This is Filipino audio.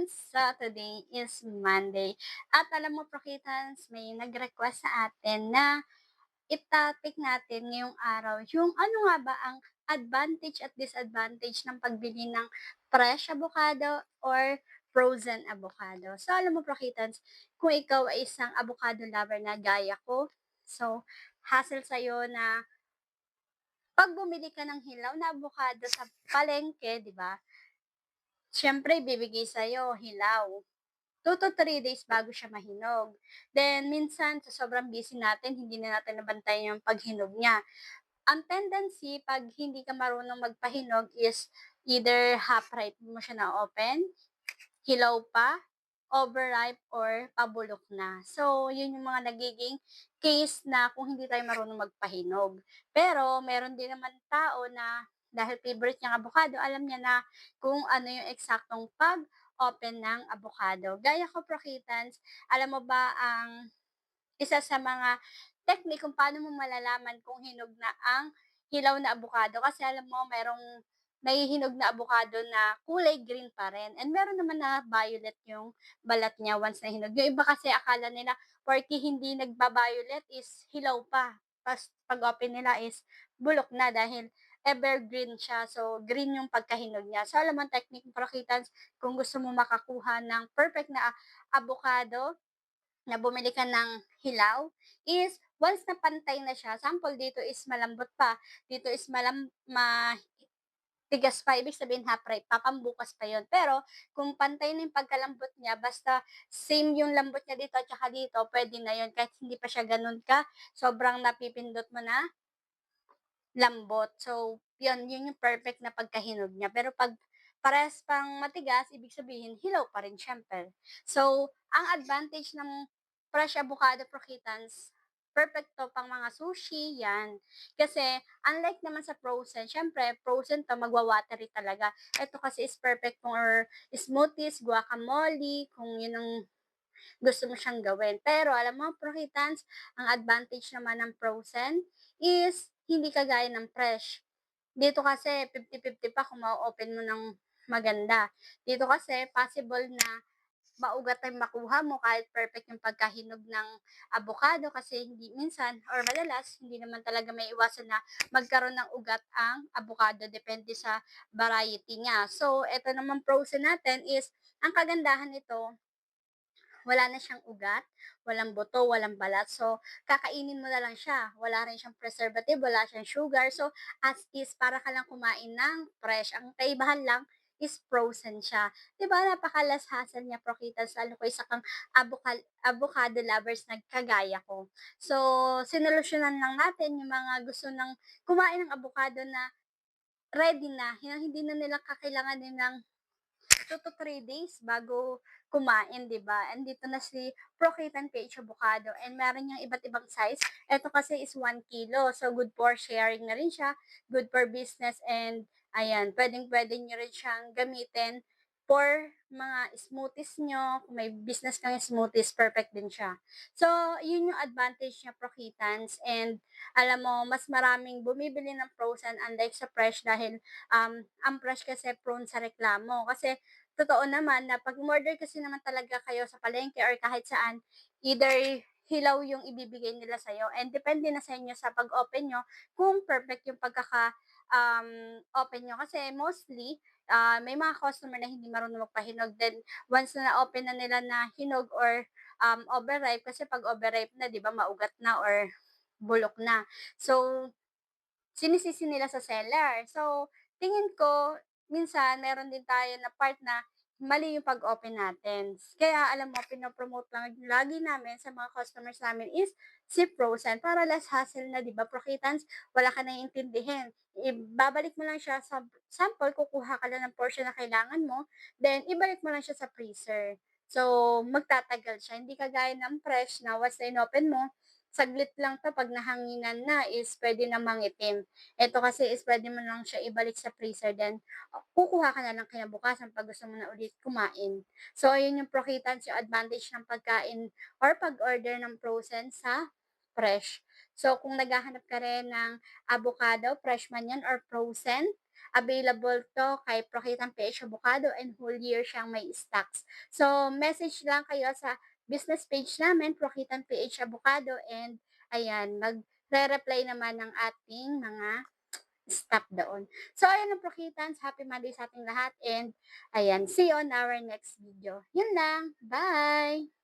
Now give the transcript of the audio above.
Prokitans, today is Monday. At alam mo, Prokitans, may nag-request sa atin na itopic natin ngayong araw yung ano nga ba ang advantage at disadvantage ng pagbili ng fresh avocado or frozen avocado. So alam mo, Prokitans, kung ikaw ay isang avocado lover na gaya ko, so hassle sa'yo na 'pag bumili ka ng hilaw na avocado sa palengke, 'di ba? Siyempre ibibigay sa'yo hilaw, 2 to 3 days bago siya mahinog. Then minsan sa sobrang busy natin hindi na natin nabantayan yung paghinog niya. Ang tendency 'pag hindi ka marunong magpahinog is either half ripe mo siya na-open, hilaw pa, overripe, or pabulok na. So, yun yung mga nagiging case na kung hindi tayo marunong magpahinog. Pero meron din naman tao na dahil favorite niyang avocado, alam niya na kung ano yung eksaktong pag-open ng avocado. Gaya ko, Prokitans, alam mo ba ang isa sa mga technique kung paano mo malalaman kung hinog na ang hilaw na abukado kasi alam mo merong nahihinog na abukado na kulay green pa rin and meron naman na violet yung balat niya once na hinog. Yung iba kasi akala nila porke hindi nagba-violet is hilaw pa. Tapos pag-open nila is bulok na dahil evergreen siya. So, green yung pagkahinog niya. So, alam mo ang technique, Prokitans, kung gusto mo makakuha ng perfect na avocado, na bumili ka ng hilaw is once na pantay na siya, sample dito is malambot pa, dito is tigas pa, ibig sabihin half ripe pa, pambukas pa yon. Pero kung pantay na yung pagkalambot niya, basta same yung lambot niya dito at saka dito, pwede na yon kahit hindi pa siya ganun ka, sobrang napipindot mo na lambot. So, yun yung perfect na pagkahinog niya. Pero 'pag parehas pang matigas, ibig sabihin hilaw pa rin siyempre. So, ang advantage ng fresh avocado croquetans, perfect 'to pang mga sushi, 'yan. Kasi unlike naman sa frozen, siyempre frozen 'to magwa-watery talaga. Ito kasi is perfect for smoothies, guacamole, kung yun ang gusto mo siyang gawin. Pero alam mo, Prokitans, ang advantage naman ng frozen is hindi kagaya ng fresh. Dito kasi 50-50 pa kung ma-open mo ng maganda. Dito kasi possible na maugat ang makuha mo kahit perfect yung pagkahinog ng avocado kasi hindi minsan or madalas hindi naman talaga may iwasan na magkaroon ng ugat ang avocado depende sa variety niya. So, ito naman frozen natin is ang kagandahan nito wala na siyang ugat, walang buto, walang balat. So, kakainin mo na lang siya. Wala rin siyang preservative, wala siyang sugar. So, as is, para ka lang kumain ng fresh. Ang kaibahan lang is frozen siya. 'Di ba napakalashasan niya, Prokitas, lalo ko isa kang avocado lovers na kagaya ko. So, sinolusyonan lang natin yung mga gusto ng kumain ng avocado na ready na, yung hindi na nila kakailanganin ng 2 to 3 days bago kumain, 'di ba? And dito na si Prokitan Peach Avocado and meron niyang iba't ibang size. Ito kasi is 1 kilo. So, good for sharing na rin siya, good for business, and ayan, pwedeng-pwede niyo rin siyang gamitin for mga smoothies nyo. Kung may business kang smoothies, perfect din siya. So, yun yung advantage niya, Prokitans. And alam mo, mas maraming bumibili ng frozen unlike sa fresh dahil ang fresh kasi prone sa reklamo. Kasi totoo naman na 'pag umorder kasi naman talaga kayo sa palengke or kahit saan, either hilaw yung ibibigay nila sa'yo and depende na sa inyo sa pag-open niyo kung perfect yung open niyo. Kasi mostly, may mga customer na hindi marunong magpahinog then once na na-open na nila na hinog or, overripe kasi 'pag overripe na 'di ba maugat na or bulok na. So, sinisisi nila sa seller. So, tingin ko, minsan meron din tayo na part na mali yung pag-open natin. Kaya alam mo, pinopromote lang lagi namin sa mga customers namin is si frozen para less hassle na, di ba, Prokitans? Wala ka nang intindihin. Ibabalik mo lang siya sa sample, kukuha ka lang ng portion na kailangan mo, then ibalik mo lang siya sa freezer. So, magtatagal siya. Hindi kagaya ng fresh na once na in-open mo, saglit lang 'to 'pag nahanginan na is puwede na mangitim. Ito kasi is puwede mo lang siya ibalik sa freezer then kukuha ka na lang kinabukasan 'pag gusto mo na ulit kumain. So ayun yung Prokitans, yung advantage ng pagkain or pag-order ng frozen sa fresh. So, kung naghahanap ka rin ng avocado, fresh man yan or frozen, available 'to kay Prokitan PH Avocado and whole year siyang may stocks. So, message lang kayo sa business page namin, Prokitan PH Avocado, and ayan, magre-reply naman ng ating mga staff doon. So, ayan ang Prokitans, happy Monday sa ating lahat, and ayan, see you on our next video. Yun lang, bye!